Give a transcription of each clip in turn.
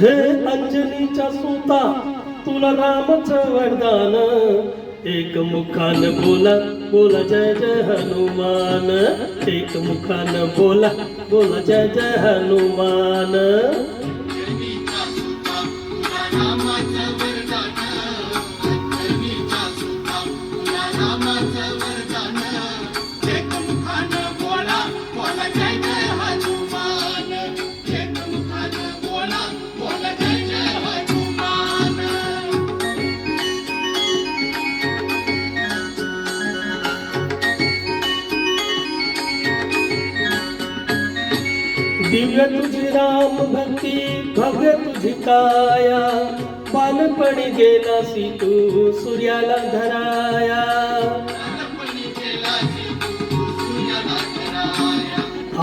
हे अंजनीच्या सुता तुला रामाचं वरदान, एक मुखान बोला बोला जय जय हनुमान, एक मुखान बोला बोला जय जय हनुमान. दिव्य तुझी राम भक्ती भव्य तुझी काया, बालपणी गेलासी तू सूर्याला धराया.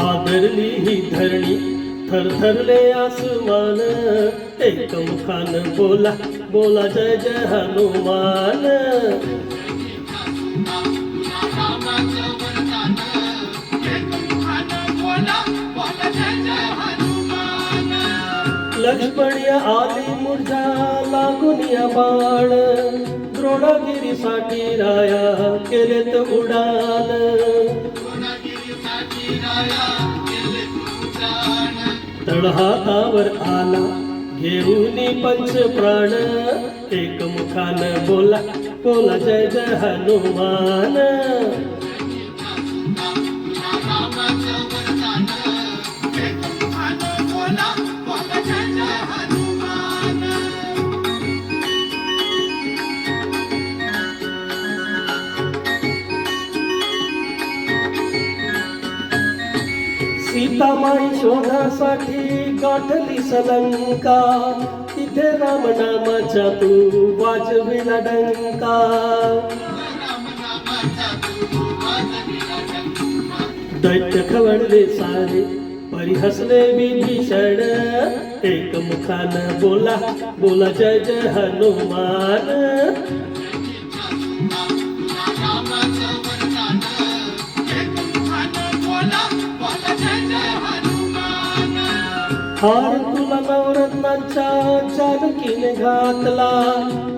आदरली ही धरणी थरथरले आसमान, एक मुखान बोला बोला जय जय हनुमान. लक्ष्मणिया आली मुर्झा लागुनिया बाण, द्रोणागिरीसाठी राया केलेत उडान. तळहातावर आला घेऊनी पंच प्राण, एक मुखान बोला बोला जय जय हनुमान. सीतामाई शोधासाठी गाठली सलंका, तिथे रामनामाचा तू वाजविला डंका. दैत्य खवळले सारे परिहसले विभीषण, एक मुखान बोला बोला जय जय हनुमान. हार तुला नवरत्नांच्या जानकीने घातला,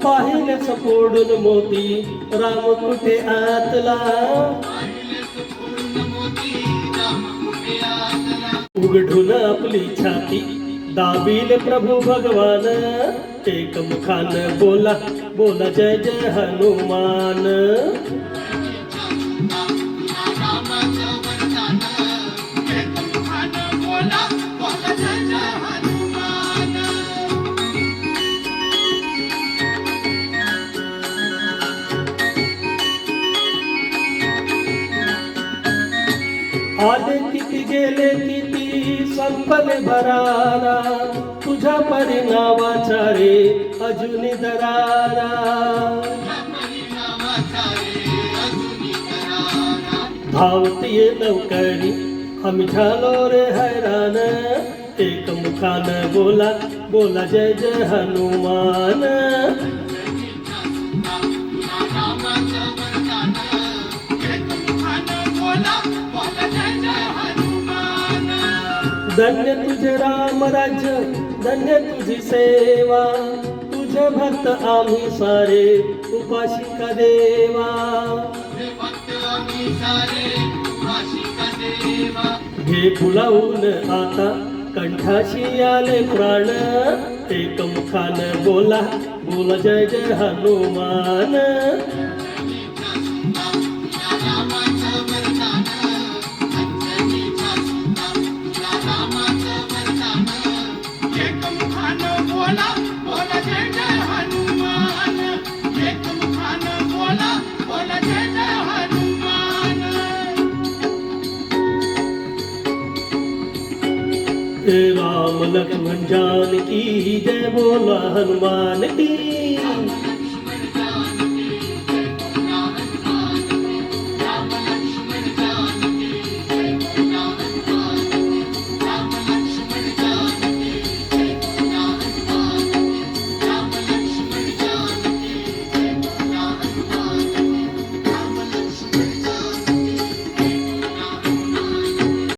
पाहिले सपोडून मोती राम कुठे आतला. उघडून आपली छाती दाबील प्रभू भगवान, एक मुखान बोला बोला जय जय हनुमान. आले किती गेले किती संपले भरारा, तुझ्या परिणामाचा रे अजूनी दरारा. धावतीये लवकरी आम्ही झालो रे हैराण, एक मुखान बोला बोला जय जय हनुमान. धन्य तुझे राम राज्य धन्य तुझी सेवा, तुझे भक्त आम्ही सारे उपासिका देवा. घे फुलावून आता कंठाशी आले प्राण, एक मुखान बोला बोला जय जय हनुमान. राम लक्ष्मण जानकी जय बोला हनुमान की.